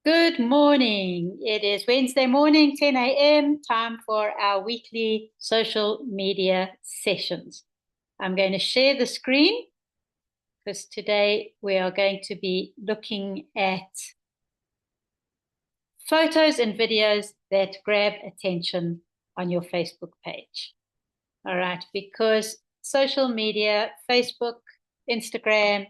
Good morning. It is Wednesday morning, 10 a.m., time for our weekly social media sessions. I'm going to share the screen because today we are going to be looking at photos and videos that grab attention on your Facebook page. All right, because social media, Facebook, Instagram,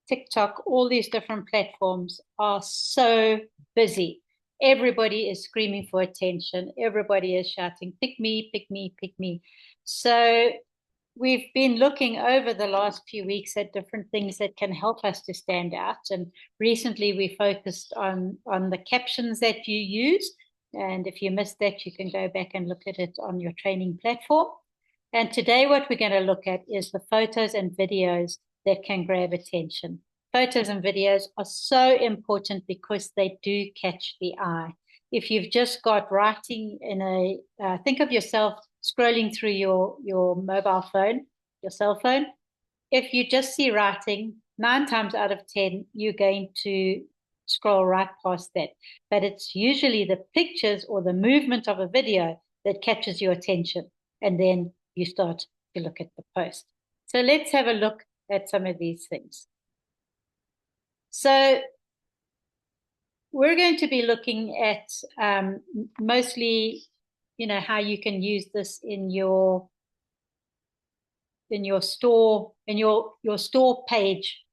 TikTok, all these different platforms are so busy. Everybody is screaming for attention. Everybody is shouting, pick me, pick me, pick me. So we've been looking over the last few weeks at different things that can help us to stand out. And recently we focused on the captions that you use. And if you missed that, you can go back and look at it on your training platform. And today, what we're going to look at is the photos and videos that can grab attention. Photos and videos are so important because they do catch the eye. If you've just got writing in think of yourself scrolling through your mobile phone, your cell phone. If you just see writing, 9 times out of 10, you're going to scroll right past that. But it's usually the pictures or the movement of a video that catches your attention. And then you start to look at the post. So let's have a look at some of these things. So we're going to be looking at mostly, how you can use this in your store, in your store page,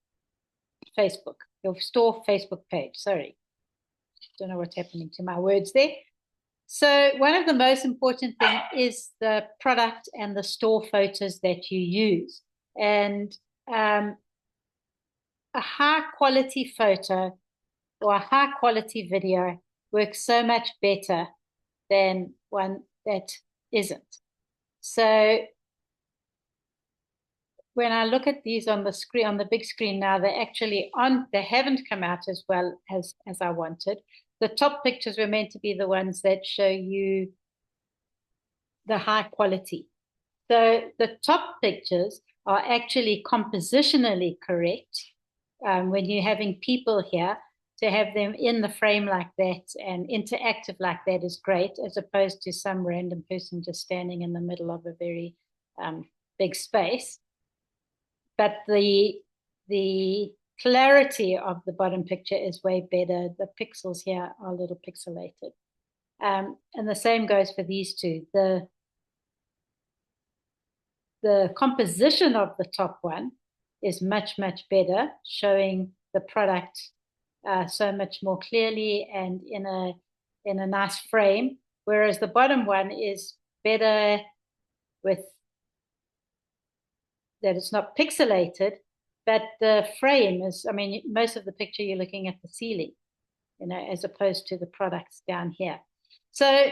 Facebook, your store Facebook page. Sorry, don't know what's happening to my words there. So one of the most important things is the product and the store photos that you use. And a high quality photo or a high quality video works so much better than one that isn't. So when I look at these on the screen, on the big screen now, they haven't come out as well as I wanted. The top pictures were meant to be the ones that show you the high quality. So the top pictures are actually compositionally correct. When you're having people here, to have them in the frame like that and interactive like that is great, as opposed to some random person just standing in the middle of a very big space. But the clarity of the bottom picture is way better. The pixels here are a little pixelated. And the same goes for these two. The composition of the top one is much, much better, showing the product so much more clearly and in a nice frame, whereas the bottom one is better with that it's not pixelated, but the frame is, I mean, most of the picture you're looking at the ceiling, as opposed to the products down here. So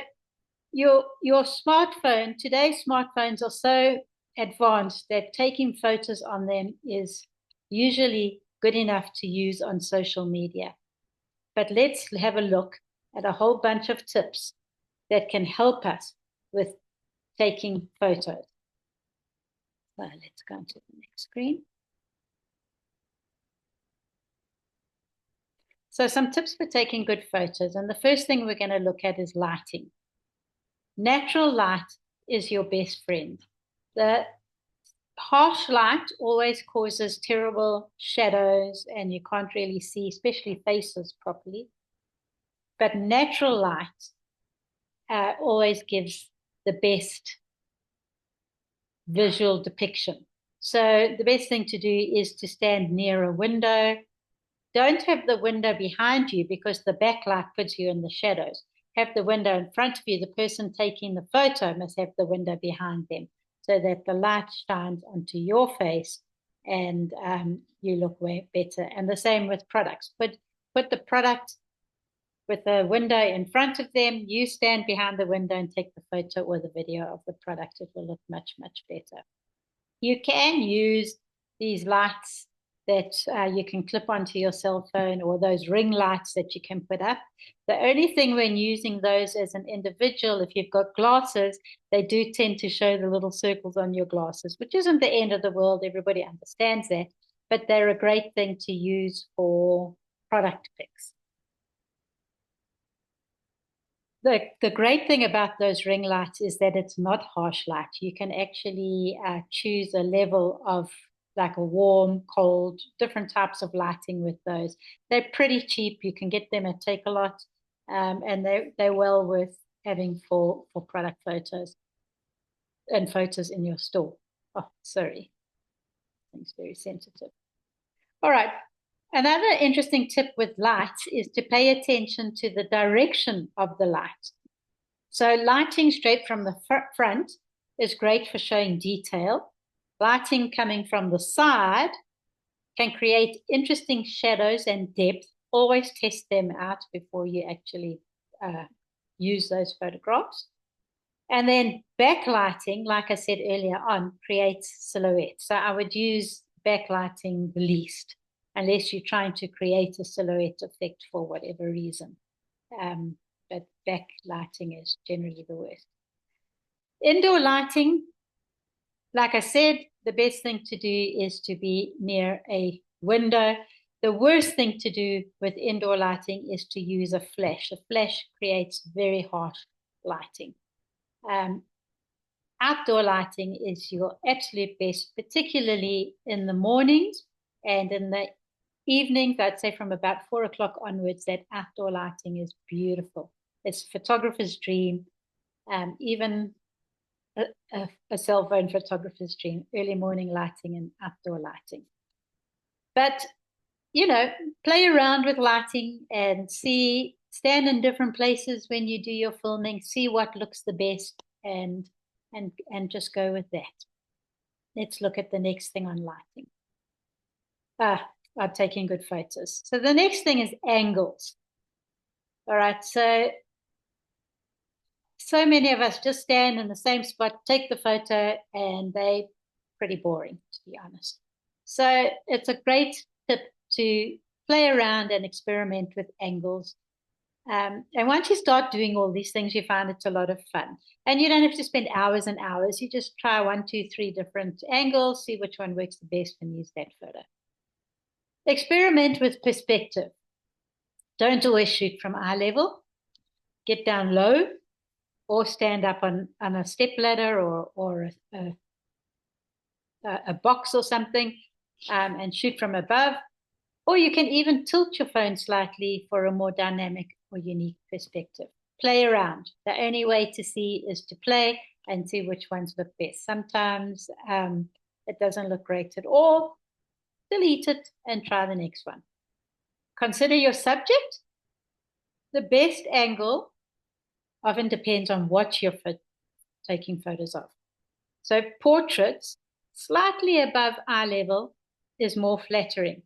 your smartphone, today's smartphones are so advanced that taking photos on them is usually good enough to use on social media. But let's have a look at a whole bunch of tips that can help us with taking photos. So let's go to the next screen. So some tips for taking good photos. And the first thing we're going to look at is lighting. Natural light is your best friend. The harsh light always causes terrible shadows and you can't really see, especially faces properly. But natural light always gives the best visual depiction. So the best thing to do is to stand near a window. Don't have the window behind you because the backlight puts you in the shadows. Have the window in front of you. The person taking the photo must have the window behind them so that the light shines onto your face and you look way better. And the same with products. Put the product with the window in front of them. You stand behind the window and take the photo or the video of the product. It will look much, much better. You can use these lights that you can clip onto your cell phone or those ring lights that you can put up. The only thing when using those as an individual, if you've got glasses, they do tend to show the little circles on your glasses, which isn't the end of the world. Everybody understands that, but they're a great thing to use for product pics. The great thing about those ring lights is that it's not harsh light. You can actually choose a level of like a warm, cold, different types of lighting with those. They're pretty cheap. You can get them at Takealot, and they're well worth having for product photos and photos in your store. Oh, sorry, things very sensitive. All right. Another interesting tip with lights is to pay attention to the direction of the light. So lighting straight from the front is great for showing detail. Lighting coming from the side can create interesting shadows and depth. Always test them out before you actually use those photographs. And then backlighting, like I said earlier on, creates silhouettes. So I would use backlighting the least, unless you're trying to create a silhouette effect for whatever reason. But backlighting is generally the worst. Indoor lighting, like I said, the best thing to do is to be near a window. The worst thing to do with indoor lighting is to use a flash. A flash creates very harsh lighting. Outdoor lighting is your absolute best, particularly in the mornings and in the evenings. I'd say from about 4 o'clock onwards, that outdoor lighting is beautiful. It's a photographer's dream, even a cell phone photographer's dream, early morning lighting and outdoor lighting. But, play around with lighting and stand in different places when you do your filming, see what looks the best and just go with that. Let's look at the next thing on lighting. I'm taking good photos. So the next thing is angles. All right, so many of us just stand in the same spot, take the photo, and they're pretty boring, to be honest. So it's a great tip to play around and experiment with angles. And once you start doing all these things, you find it's a lot of fun. And you don't have to spend hours and hours. You just try 1, 2, 3 different angles, see which one works the best, and use that photo. Experiment with perspective. Don't always shoot from eye level. Get down low or stand up on a step ladder or a box or something and shoot from above. Or you can even tilt your phone slightly for a more dynamic or unique perspective. Play around. The only way to see is to play and see which ones look best. Sometimes it doesn't look great at all. Delete it and try the next one. Consider your subject. The best angle often depends on what you're taking photos of. So portraits, slightly above eye level, is more flattering.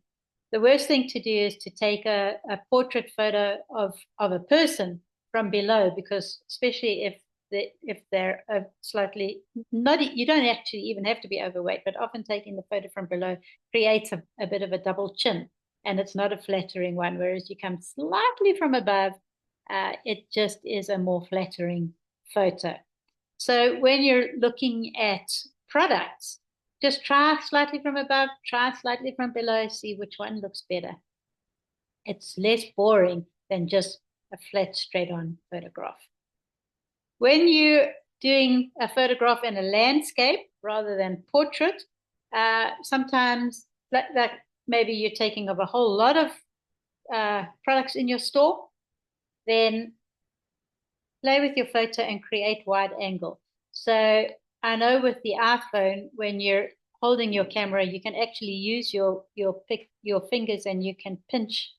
The worst thing to do is to take a portrait photo of a person from below, because especially if they're slightly, you don't actually even have to be overweight, but often taking the photo from below creates a bit of a double chin, and it's not a flattering one. Whereas you come slightly from above, it just is a more flattering photo. So when you're looking at products, just try slightly from above, try slightly from below, see which one looks better. It's less boring than just a flat, straight-on photograph. When you're doing a photograph in a landscape rather than portrait, sometimes that maybe you're taking of a whole lot of products in your store, then play with your photo and create wide angle. So I know with the iPhone, when you're holding your camera, you can actually use your fingers and you can pinch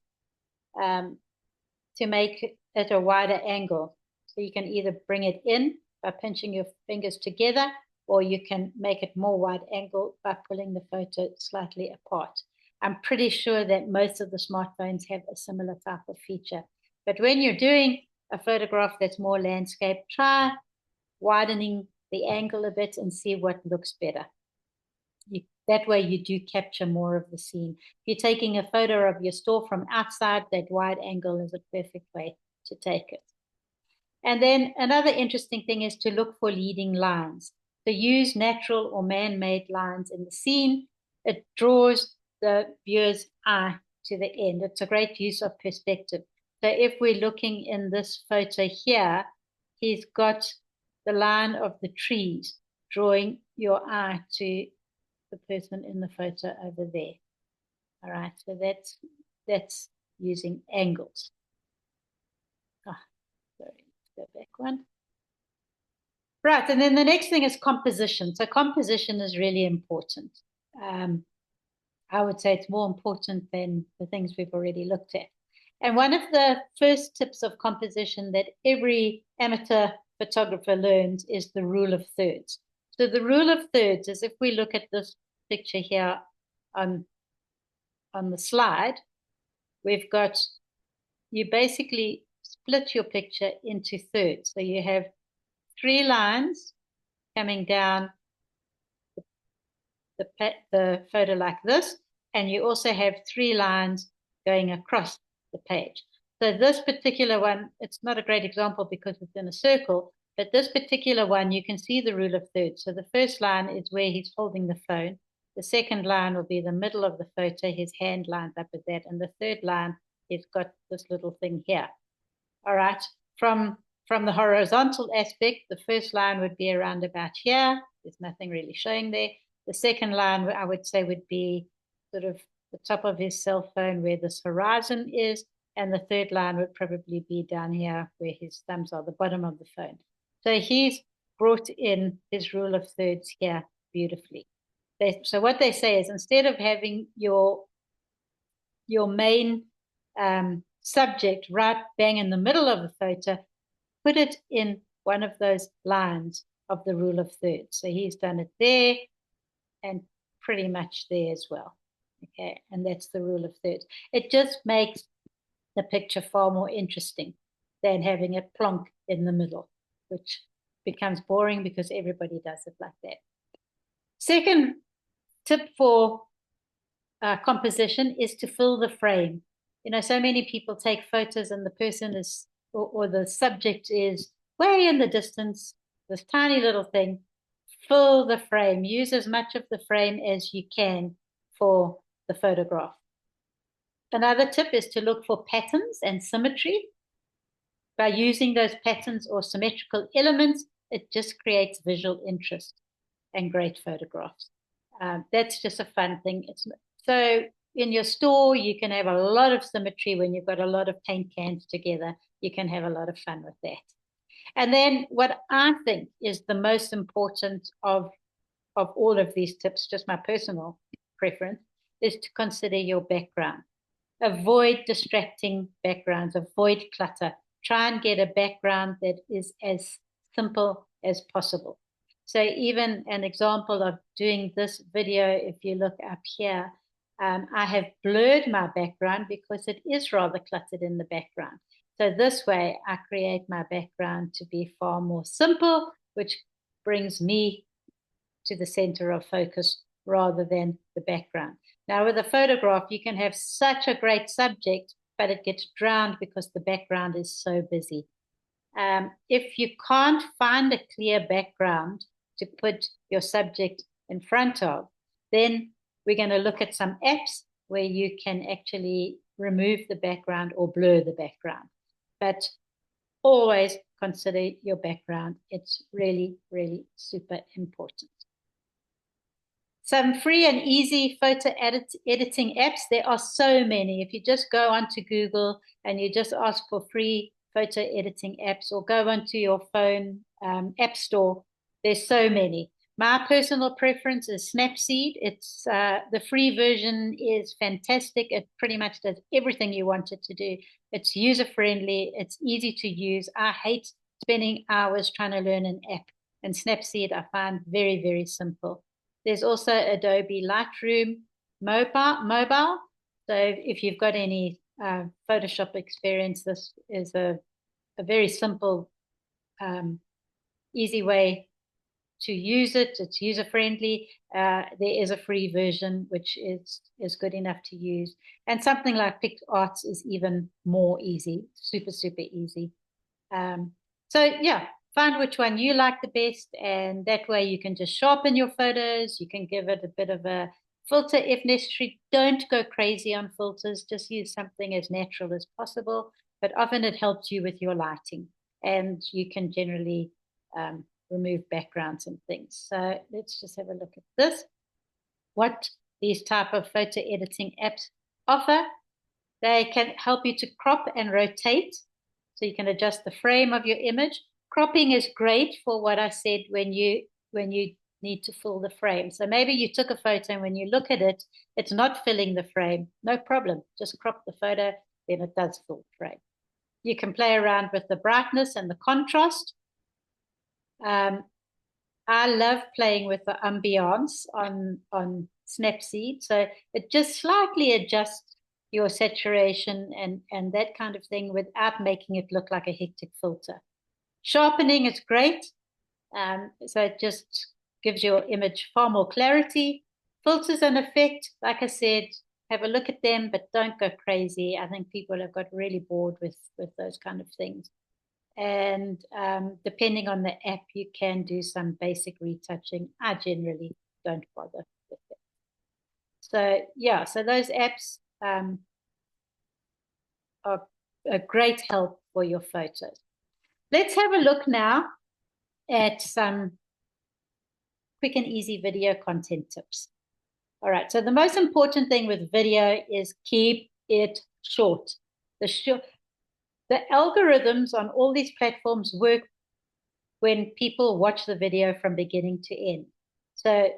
to make it a wider angle. So you can either bring it in by pinching your fingers together, or you can make it more wide angle by pulling the photo slightly apart. I'm pretty sure that most of the smartphones have a similar type of feature. But when you're doing a photograph that's more landscape, try widening the angle a bit and see what looks better. That way you do capture more of the scene. If you're taking a photo of your store from outside, that wide angle is a perfect way to take it. And then another interesting thing is to look for leading lines. So use natural or man-made lines in the scene. It draws the viewer's eye to the end. It's a great use of perspective. So if we're looking in this photo here, he's got the line of the trees drawing your eye to the person in the photo over there. All right, so that's using angles. Sorry, let's go back one. Right, and then the next thing is composition. So composition is really important. I would say it's more important than the things we've already looked at. And one of the first tips of composition that every amateur photographer learns is the rule of thirds. So the rule of thirds is, if we look at this picture here on the slide, we've got, you basically split your picture into thirds. So you have 3 lines coming down the photo like this, and you also have 3 lines going across the page. So this particular one, it's not a great example because it's in a circle, but this particular one, you can see the rule of thirds. So the first line is where he's holding the phone. The second line will be the middle of the photo, his hand lines up at that, and the third line, he's got this little thing here. All right, from the horizontal aspect, the first line would be around about here. There's nothing really showing there. The second line, I would say, would be sort of the top of his cell phone where this horizon is, and the third line would probably be down here where his thumbs are, the bottom of the phone. So he's brought in his rule of thirds here beautifully. So what they say is, instead of having your main subject right bang in the middle of the photo, put it in one of those lines of the rule of thirds. So he's done it there and pretty much there as well. Okay, and that's the rule of thirds. It just makes the picture far more interesting than having it plonk in the middle, which becomes boring because everybody does it like that. Second tip for composition is to fill the frame. You know, so many people take photos and the person is, or the subject is way in the distance, this tiny little thing. Fill the frame. Use as much of the frame as you can for the photograph. Another tip is to look for patterns and symmetry. By using those patterns or symmetrical elements, it just creates visual interest and great photographs. That's just a fun thing. So in your store, you can have a lot of symmetry when you've got a lot of paint cans together. You can have a lot of fun with that. And then what I think is the most important of all of these tips, just my personal preference, is to consider your background. Avoid distracting backgrounds, avoid clutter. Try and get a background that is as simple as possible. So even an example of doing this video, if you look up here, I have blurred my background because it is rather cluttered in the background. So this way I create my background to be far more simple, which brings me to the center of focus rather than the background. Now with a photograph, you can have such a great subject, but it gets drowned because the background is so busy. If you can't find a clear background to put your subject in front of, then we're going to look at some apps where you can actually remove the background or blur the background. But always consider your background. It's really, really super important. Some free and easy photo editing apps. There are so many. If you just go onto Google and you just ask for free photo editing apps, or go onto your phone app store, there's so many. My personal preference is Snapseed. It's the free version is fantastic. It pretty much does everything you want it to do. It's user-friendly. It's easy to use. I hate spending hours trying to learn an app. And Snapseed I find very, very simple. There's also Adobe Lightroom mobile. So if you've got any Photoshop experience, this is a very simple, easy way to use it. It's user-friendly. There is a free version, which is good enough to use. And something like PicArts is even more easy, super, super easy. So yeah, find which one you like the best, and that way you can just sharpen your photos. You can give it a bit of a Filter if necessary. Don't go crazy on filters. Just use something as natural as possible. But often it helps you with your lighting, and you can generally remove backgrounds and things. So let's just have a look at this. What these type of photo editing apps offer. They can help you to crop and rotate, so you can adjust the frame of your image. Cropping is great for what I said when you need to fill the frame. So maybe you took a photo and when you look at it, it's not filling the frame. No problem. Just crop the photo, then it does fill the frame. You can play around with the brightness and the contrast. I love playing with the ambiance on Snapseed. So it just slightly adjusts your saturation and that kind of thing without making it look like a hectic filter. Sharpening is great. So it just gives your image far more clarity. Filters and effect, like I said, have a look at them, but don't go crazy. I think people have got really bored with those kind of things. And depending on the app, you can do some basic retouching. I generally don't bother with it. So yeah, so those apps are a great help for your photos. Let's have a look now at some quick and easy video content tips. All right, so the most important thing with video is keep it short. The algorithms on all these platforms work when people watch the video from beginning to end. So,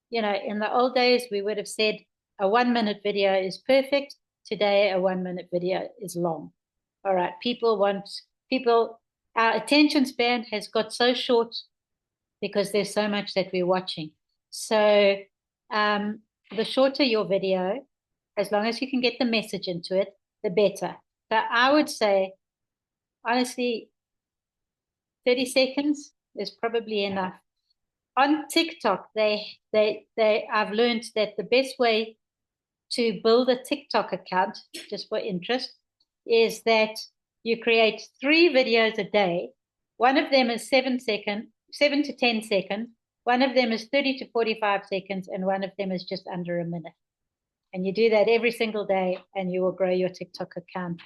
you know, in the old days, we would have said a 1 minute video is perfect. Today, a 1 minute video is long. All right, our attention span has got so short because there's so much that we're watching. So the shorter your video, as long as you can get the message into it, the better. So I would say, honestly, 30 seconds is probably enough. On TikTok, I've learned that the best way to build a TikTok account, just for interest, is that you create 3 videos a day. One of them is 7 to 10 seconds. One of them is 30 to 45 seconds, and one of them is just under a minute. And you do that every single day, and you will grow your TikTok account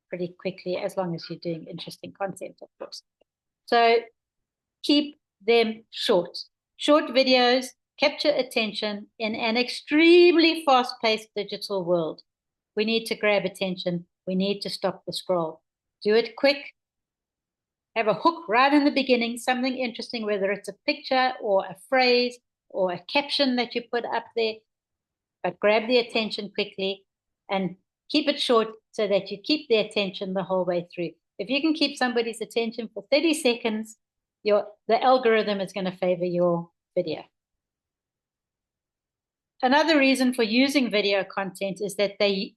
pretty quickly, as long as you're doing interesting content, of course. So keep them short. Short videos capture attention in an extremely fast-paced digital world. We need to grab attention. We need to stop the scroll. Do it quick. Have a hook right in the beginning, something interesting, whether it's a picture or a phrase or a caption that you put up there, but grab the attention quickly and keep it short so that you keep their attention the whole way through. If you can keep somebody's attention for 30 seconds, the algorithm is going to favor your video. Another reason for using video content is that they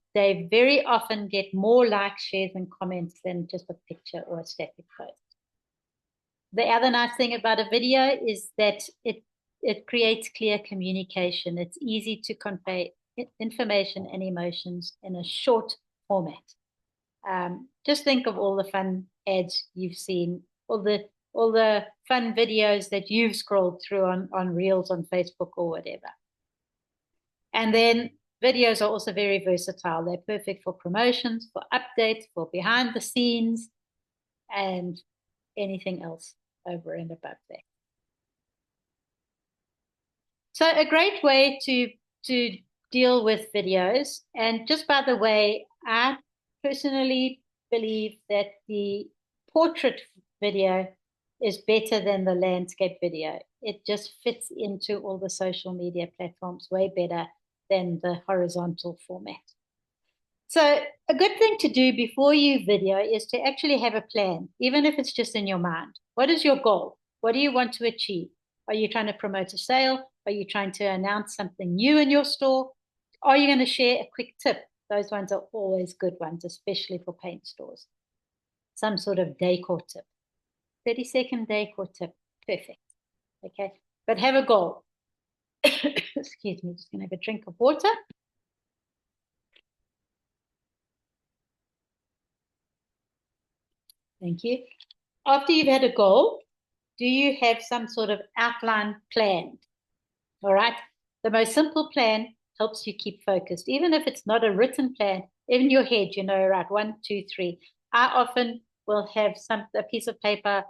very often get more likes, shares, and comments than just a picture or a static post. The other nice thing about a video is that it creates clear communication. It's easy to convey information and emotions in a short format. Just think of all the fun ads you've seen, all the fun videos that you've scrolled through on Reels on Facebook or whatever. And then videos are also very versatile. They're perfect for promotions, for updates, for behind the scenes, and anything else over and above that. So a great way to deal with videos, and just by the way, I personally believe that the portrait video is better than the landscape video. It just fits into all the social media platforms way better than the horizontal format. So a good thing to do before you video is to actually have a plan, even if it's just in your mind. What is your goal? What do you want to achieve? Are you trying to promote a sale? Are you trying to announce something new in your store? Are you going to share a quick tip? Those ones are always good ones, especially for paint stores. Some sort of decor tip. 30-second decor tip. Perfect. Okay. But have a goal. Excuse me, just going to have a drink of water. Thank you. After you've had a goal, do you have some sort of outline planned? All right. The most simple plan helps you keep focused. Even if it's not a written plan, in your head, you know, right, 1, 2, 3. I often will have a piece of paper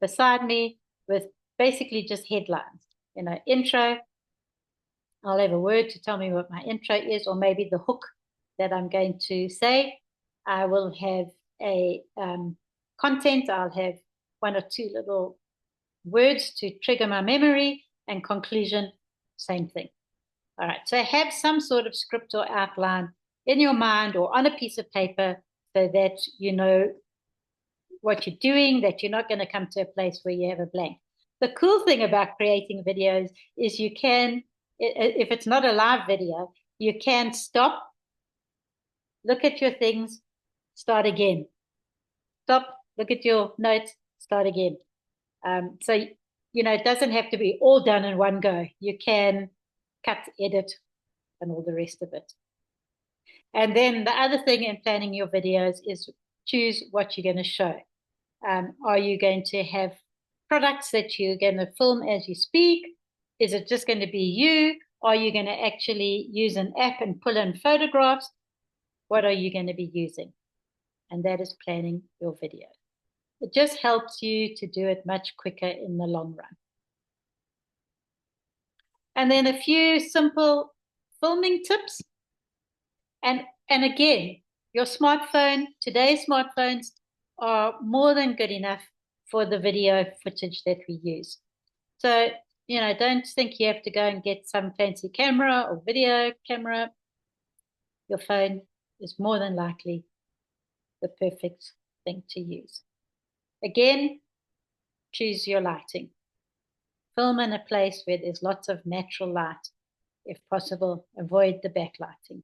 beside me with basically just headlines, you know, intro. I'll have a word to tell me what my intro is, or maybe the hook that I'm going to say. I will have a content. I'll have 1 or 2 little words to trigger my memory, and conclusion, same thing. All right, so have some sort of script or outline in your mind or on a piece of paper so that you know what you're doing, that you're not going to come to a place where you have a blank. The cool thing about creating videos is you can, if it's not a live video, you can stop, look at your things, start again. Stop, look at your notes, start again. So, you know, it doesn't have to be all done in one go. You can cut, edit, and all the rest of it. And then the other thing in planning your videos is choose what you're going to show. Are you going to have products that you're going to film as you speak? Is it just going to be you? Are you going to actually use an app and pull in photographs? What are you going to be using? And that is planning your video. It just helps you to do it much quicker in the long run. And then a few simple filming tips. And again, your smartphone, today's smartphones are more than good enough for the video footage that we use. So, you know, don't think you have to go and get some fancy camera or video camera. Your phone is more than likely the perfect thing to use. Again, choose your lighting. Film in a place where there's lots of natural light. If possible, avoid the backlighting.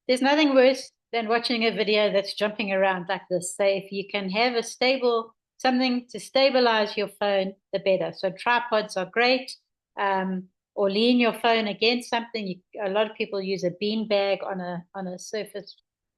There's nothing worse than watching a video that's jumping around like this. So if you can have a stable, something to stabilize your phone, the better. So tripods are great, or lean your phone against something. A lot of people use a bean bag on a surface,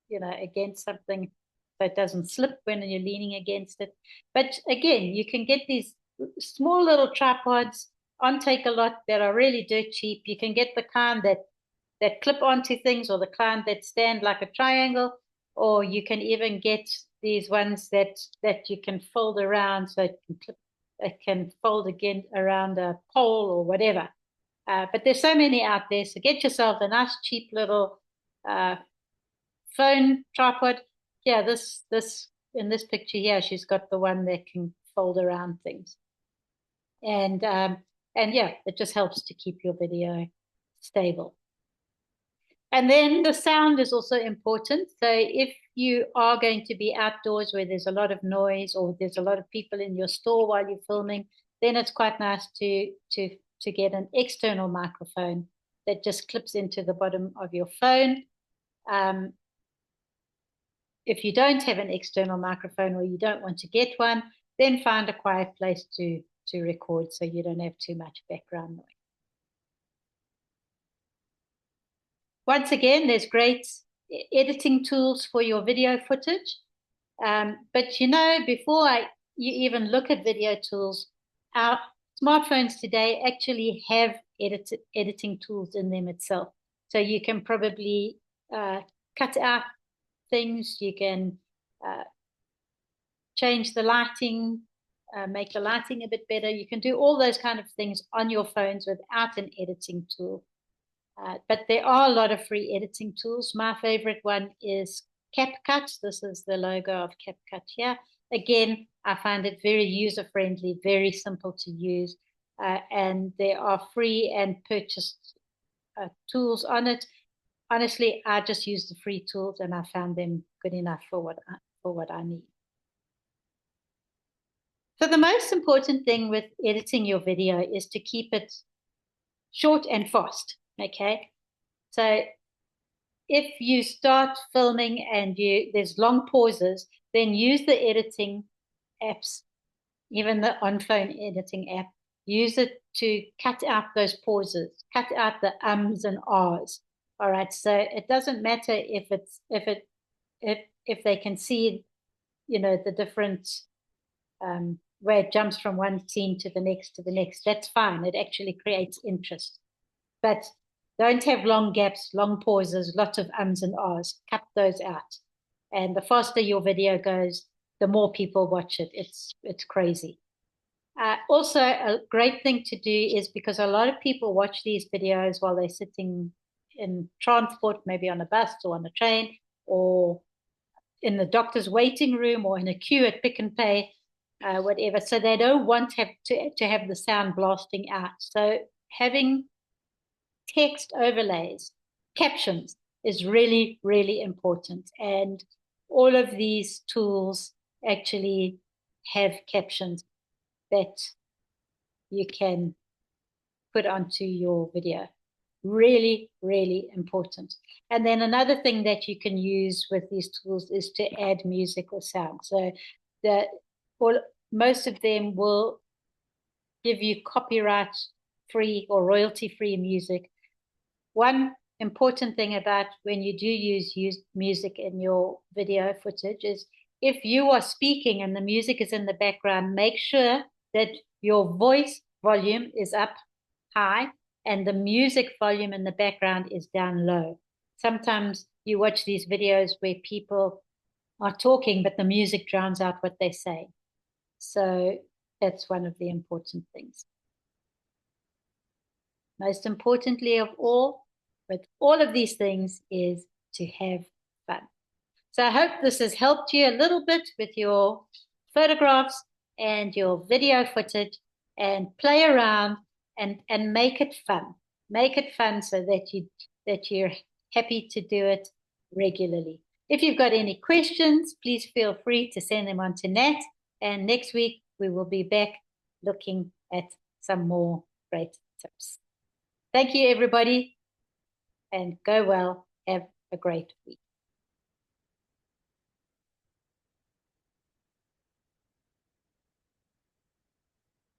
you know, against something so it doesn't slip when you're leaning against it. But again, you can get these small little tripods on Takealot that are really dirt cheap. You can get the kind that clip onto things, or the kind that stand like a triangle, or you can even get these ones that you can fold around so it can fold again around a pole or whatever. But there's so many out there, so get yourself a nice cheap little phone tripod. Yeah, this in this picture here, she's got the one that can fold around things. And yeah, it just helps to keep your video stable. And then the sound is also important. So if you are going to be outdoors where there's a lot of noise, or there's a lot of people in your store while you're filming, then it's quite nice to get an external microphone that just clips into the bottom of your phone. If you don't have an external microphone, or you don't want to get one, then find a quiet place to record so you don't have too much background noise. Once again, there's great editing tools for your video footage. But you know, before you even look at video tools, our smartphones today actually have editing tools in them itself. So you can probably cut out things, you can change the lighting, make the lighting a bit better. You can do all those kind of things on your phones without an editing tool. But there are a lot of free editing tools. My favorite one is CapCut. This is the logo of CapCut here. Again, I find it very user-friendly, very simple to use, and there are free and purchased tools on it. Honestly, I just use the free tools, and I found them good enough for what I need. So the most important thing with editing your video is to keep it short and fast. Okay, so if you start filming and there's long pauses, then use the editing apps, even the on-phone editing app. Use it to cut out those pauses, cut out the ums and ahs. All right, so it doesn't matter if they can see, you know, the different where it jumps from one scene to the next. That's fine. It actually creates interest but don't have long gaps, long pauses, lots of ums and ahs. Cut those out. And the faster your video goes, the more people watch it. It's crazy. Also, a great thing to do is, because a lot of people watch these videos while they're sitting in transport, maybe on a bus or on a train, or in the doctor's waiting room, or in a queue at Pick and Pay, whatever. So they don't want to have the sound blasting out. So having text overlays, captions, is really, really important. And all of these tools actually have captions that you can put onto your video. Really, really important. And then another thing that you can use with these tools is to add music or sound. So most of them will give you copyright free or royalty free music. One important thing about when you do use music in your video footage is, if you are speaking and the music is in the background, make sure that your voice volume is up high and the music volume in the background is down low. Sometimes you watch these videos where people are talking, but the music drowns out what they say. So that's one of the important things. Most importantly of all, with all of these things, is to have fun. So I hope this has helped you a little bit with your photographs and your video footage, and play around and make it fun. Make it fun so that you're happy to do it regularly. If you've got any questions, please feel free to send them on to Nat. And next week we will be back looking at some more great tips. Thank you, everybody, and go well. Have a great week.